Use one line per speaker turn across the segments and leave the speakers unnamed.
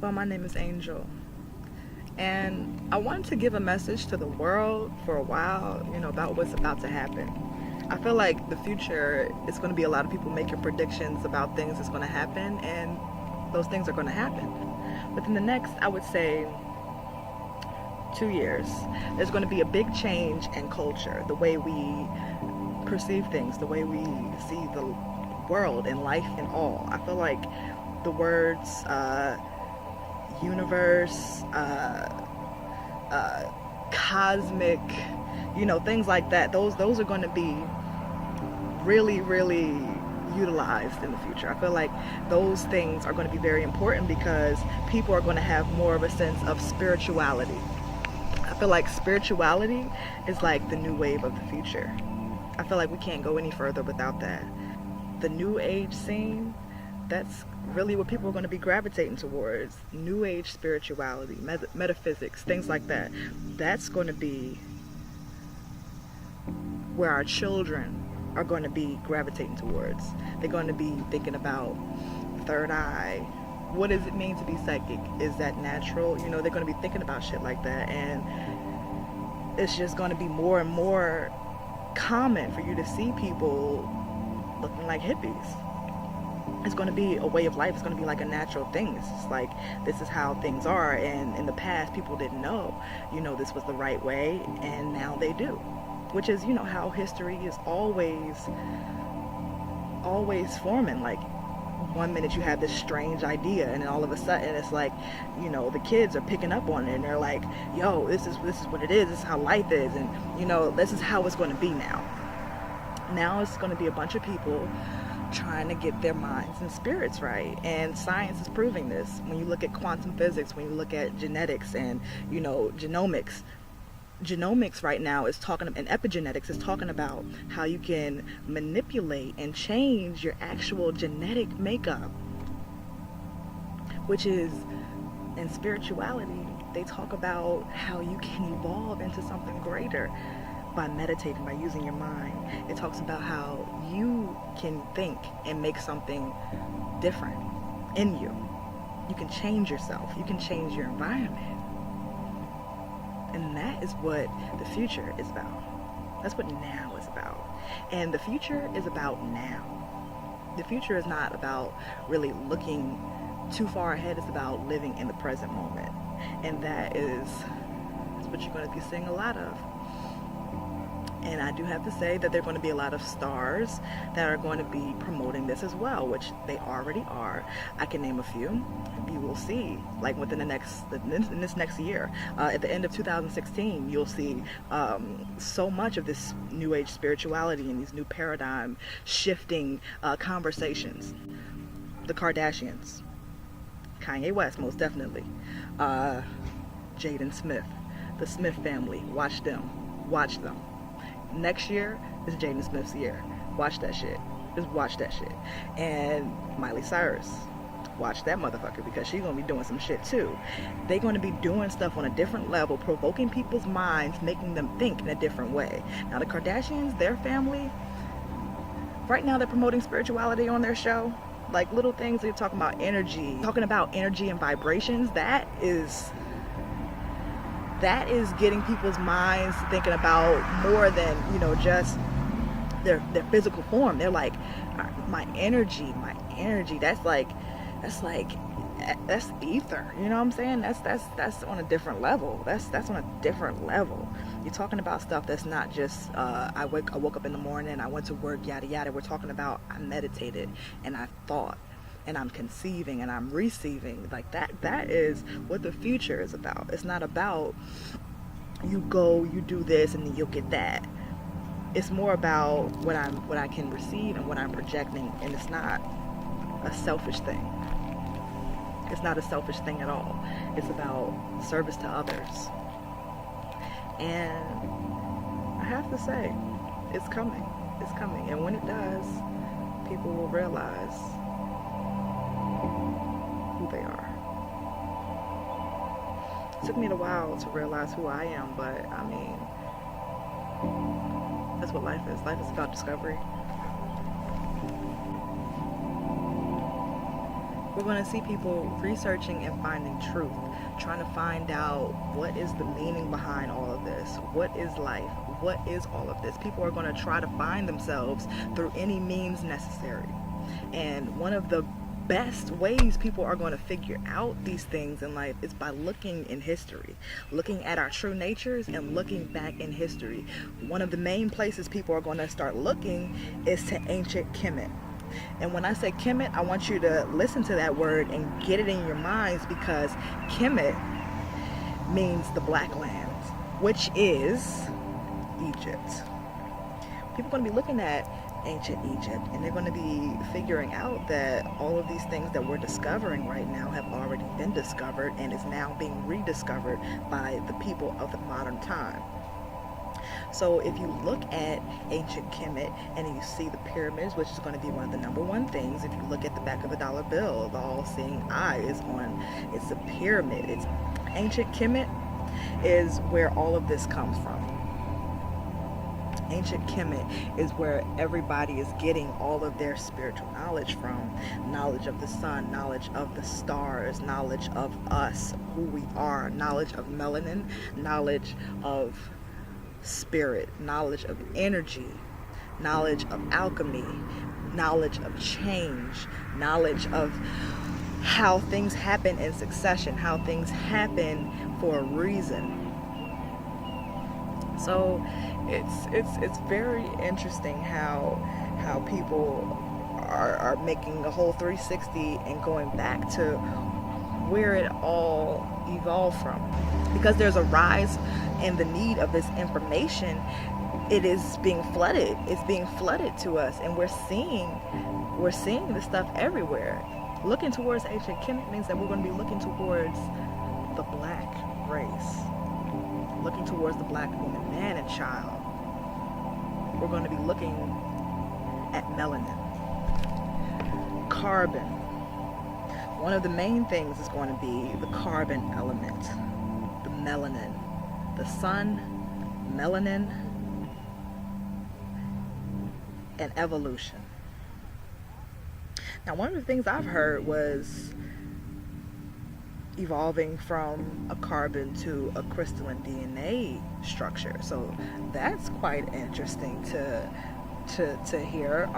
Well, my name is Angel, and I wanted to give a message to the world for a while, about what's about to happen. I feel like the future is going to be a lot of people making predictions about things that's going to happen, and those things are going to happen. Within the next, I would say, 2 years, there's going to be a big change in culture, the way we perceive things, the way we see the world and life and all. I feel like the words universe, cosmic, things like that. Those are going to be really, really utilized in the future. I feel like those things are going to be very important because people are going to have more of a sense of spirituality. I feel like spirituality is like the new wave of the future. I feel like we can't go any further without that. The new age scene, that's really what people are going to be gravitating towards. New age spirituality, metaphysics, things like that. That's going to be where our children are going to be gravitating towards. They're going to be thinking about third eye. What does it mean to be psychic? Is that natural? They're going to be thinking about shit like that, and it's just going to be more and more common for you to see people looking like hippies. It's going to be a way of life. It's going to be like a natural thing. It's just like, this is how things are, and in the past people didn't know, this was the right way, and now they do. Which is, how history is always forming. Like, one minute you have this strange idea, and then all of a sudden it's like, the kids are picking up on it, and they're like, yo, this is what it is, this is how life is, and this is how it's going to be now. Now it's going to be a bunch of people trying to get their minds and spirits right, and science is proving this. When you look at quantum physics, when you look at genetics and genomics right now is talking, and epigenetics is talking about how you can manipulate and change your actual genetic makeup, which is, in spirituality, they talk about how you can evolve into something greater by meditating, by using your mind. It talks about how you can think and make something different in you. You can change yourself. You can change your environment. And that is what the future is about. That's what now is about. And the future is about now. The future is not about really looking too far ahead. It's about living in the present moment. And that's what you're going to be seeing a lot of. And I do have to say that there are going to be a lot of stars that are going to be promoting this as well, which they already are. I can name a few. You will see, like within this next year, at the end of 2016, you'll see so much of this new age spirituality and these new paradigm shifting conversations. The Kardashians, Kanye West, most definitely, Jaden Smith, the Smith family. Watch them. Next year is Jaden Smith's year. Watch that shit. Just watch that shit. And Miley Cyrus, watch that motherfucker, because she's gonna be doing some shit too. They're gonna be doing stuff on a different level, provoking people's minds, making them think in a different way. Now the Kardashians, their family, right now they're promoting spirituality on their show. Like little things, they're talking about energy and vibrations. That is getting people's minds thinking about more than, just their physical form. They're like, my energy, that's ether. You know what I'm saying? That's on a different level. That's on a different level. You're talking about stuff that's not just I woke up in the morning, I went to work, yada yada. We're talking about I meditated and I thought and I'm conceiving and I'm receiving. Like that is what the future is about. It's not about you go, you do this, and then you'll get that. It's more about what I can receive and what I'm projecting, and it's not a selfish thing. It's not a selfish thing at all. It's about service to others. And I have to say, it's coming. It's coming. And when it does, people will realize who they are. It took me a while to realize who I am, but I mean, that's what life is. Life is about discovery. We're going to see people researching and finding truth, trying to find out what is the meaning behind all of this. What is life? What is all of this? People are going to try to find themselves through any means necessary. And one of the best ways people are going to figure out these things in life is by looking in history, looking at our true natures and looking back in history. One of the main places people are going to start looking is to ancient Kemet. And when I say Kemet, I want you to listen to that word and get it in your minds, because Kemet means the Black Lands, which is Egypt. People are going to be looking at ancient Egypt, and they're going to be figuring out that all of these things that we're discovering right now have already been discovered and is now being rediscovered by the people of the modern time. So if you look at ancient Kemet and you see the pyramids, which is going to be one of the number one things, if you look at the back of a dollar bill, the all-seeing eye is on, it's a pyramid. It's ancient Kemet is where all of this comes from. Ancient Kemet is where everybody is getting all of their spiritual knowledge from. Knowledge of the sun, knowledge of the stars, knowledge of us, who we are, knowledge of melanin, knowledge of spirit, knowledge of energy, knowledge of alchemy, knowledge of change, knowledge of how things happen in succession, how things happen for a reason. So it's very interesting how people are making a whole 360 and going back to where it all evolved from. Because there's a rise in the need of this information, it is being flooded. It's being flooded to us, and we're seeing this stuff everywhere. Looking towards ancient Kemet means that we're going to be looking towards the black race, looking towards the black woman, man, and child. We're going to be looking at melanin, carbon. One of the main things is going to be the carbon element, the melanin, the sun, melanin, and evolution. Now, one of the things I've heard was evolving from a carbon to a crystalline DNA structure. So that's quite interesting to hear.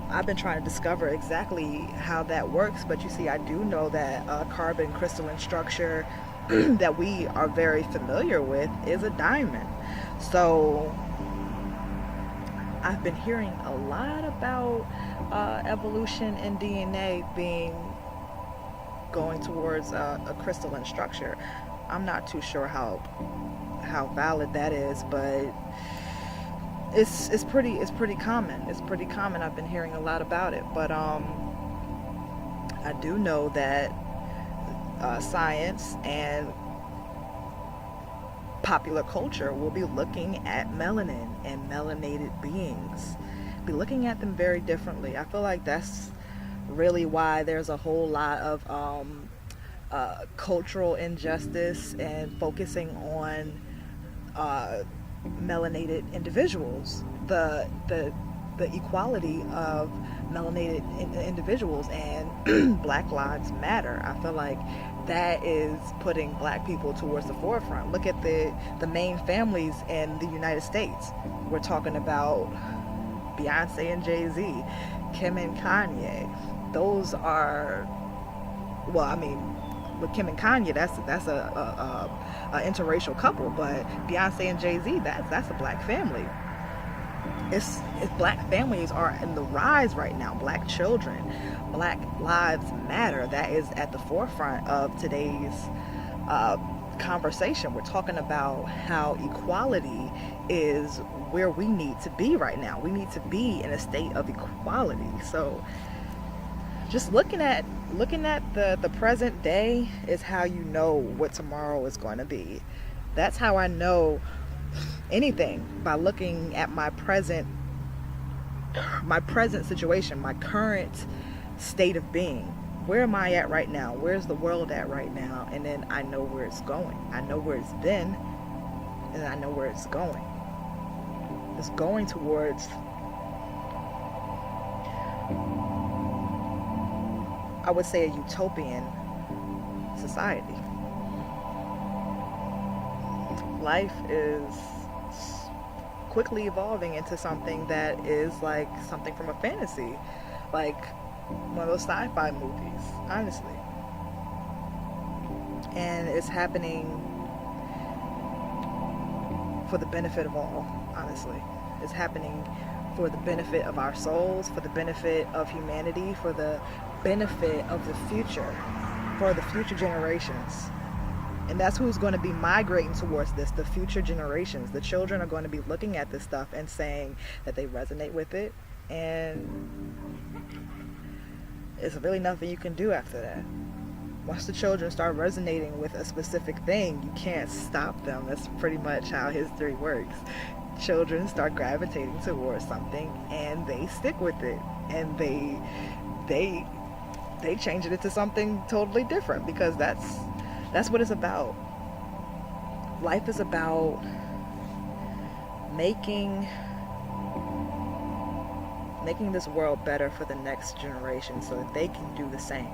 I've been trying to discover exactly how that works, but you see, I do know that a carbon crystalline structure that we are very familiar with is a diamond. So I've been hearing a lot about evolution and DNA going towards a crystalline structure. I'm not too sure how valid that is, but it's pretty common. It's pretty common. I've been hearing a lot about it, but I do know that science and popular culture will be looking at melanin and melanated beings, be looking at them very differently. I feel like that's really why there's a whole lot of cultural injustice and focusing on melanated individuals, the equality of melanated individuals, and Black Lives Matter. I feel like that is putting black people towards the forefront. Look at the main families in the United States. We're talking about Beyonce and Jay-Z, Kim and Kanye. Those are, well, I mean, with Kim and Kanye, that's a interracial couple, but Beyonce and Jay-Z, that's a black family. It's black families are in the rise right now. Black children, Black Lives Matter. That is at the forefront of today's conversation. We're talking about how equality is where we need to be right now. We need to be in a state of equality. So just looking at the present day is how you know what tomorrow is going to be. That's how I know anything, by looking at my present situation, my current state of being. Where am I at right now? Where's the world at right now? And then I know where it's going. I know where it's been, and I know where it's going. It's going towards I would say, a utopian society. Life is quickly evolving into something that is like something from a fantasy, like one of those sci-fi movies, honestly. And it's happening for the benefit of all, honestly. It's happening for the benefit of our souls, for the benefit of humanity, for the benefit of the future, for the future generations. And that's who's going to be migrating towards this, the future generations. The children are going to be looking at this stuff and saying that they resonate with it. And there's really nothing you can do after that. Once the children start resonating with a specific thing, you can't stop them. That's pretty much how history works. Children start gravitating towards something and they stick with it. And they change it into something totally different, because that's what it's about. Life is about making this world better for the next generation so that they can do the same.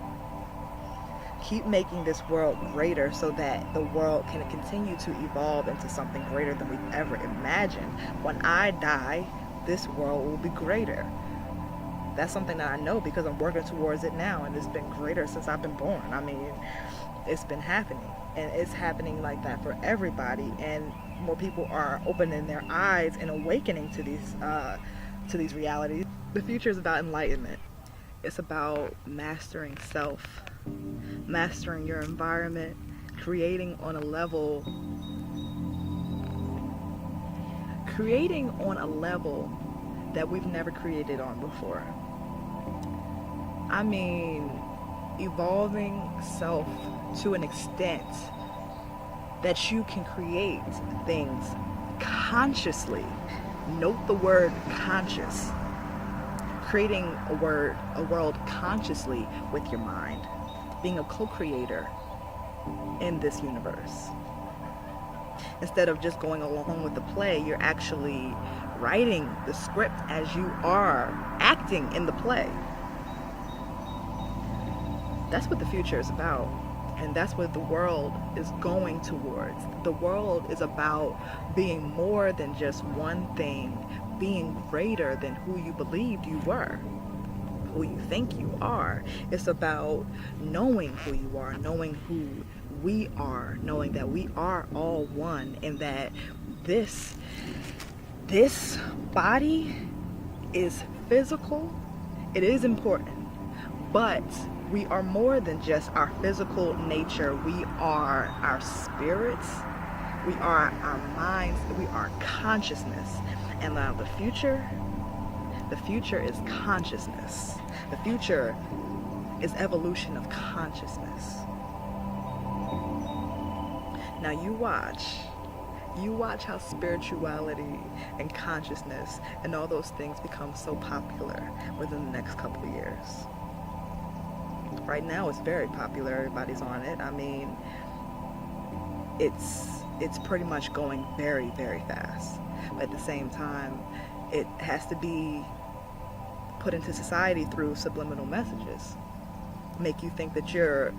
Keep making this world greater so that the world can continue to evolve into something greater than we've ever imagined. When I die, this world will be greater. That's something that I know because I'm working towards it now, and it's been greater since I've been born. I mean, it's been happening, and it's happening like that for everybody, and more people are opening their eyes and awakening to these realities. The future is about enlightenment. It's about mastering self, mastering your environment, creating on a level that we've never created on before. I mean, evolving self to an extent that you can create things consciously. Note the word conscious. Creating a world consciously with your mind. Being a co-creator in this universe. Instead of just going along with the play, you're actually writing the script as you are acting in the play. That's what the future is about. And that's what the world is going towards. The world is about being more than just one thing, being greater than who you believed you were, who you think you are. It's about knowing who you are, knowing who we are, knowing that we are all one, and that this body is physical. It is important, but we are more than just our physical nature. We are our spirits. We are our minds. We are consciousness. And now the future is consciousness. The future is evolution of consciousness. Now you watch how spirituality and consciousness and all those things become so popular within the next couple of years. Right now it's very popular. Everybody's on it. I mean, it's pretty much going very, very fast. But at the same time, it has to be put into society through subliminal messages. Make you think that you're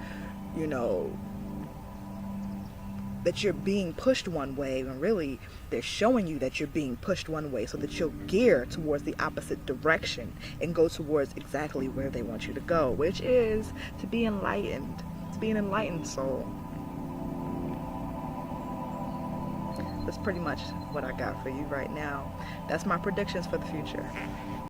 being pushed one way, when really they're showing you that you're being pushed one way so that you'll gear towards the opposite direction and go towards exactly where they want you to go, which is to be enlightened, to be an enlightened soul. That's pretty much what I got for you right now. That's my predictions for the future.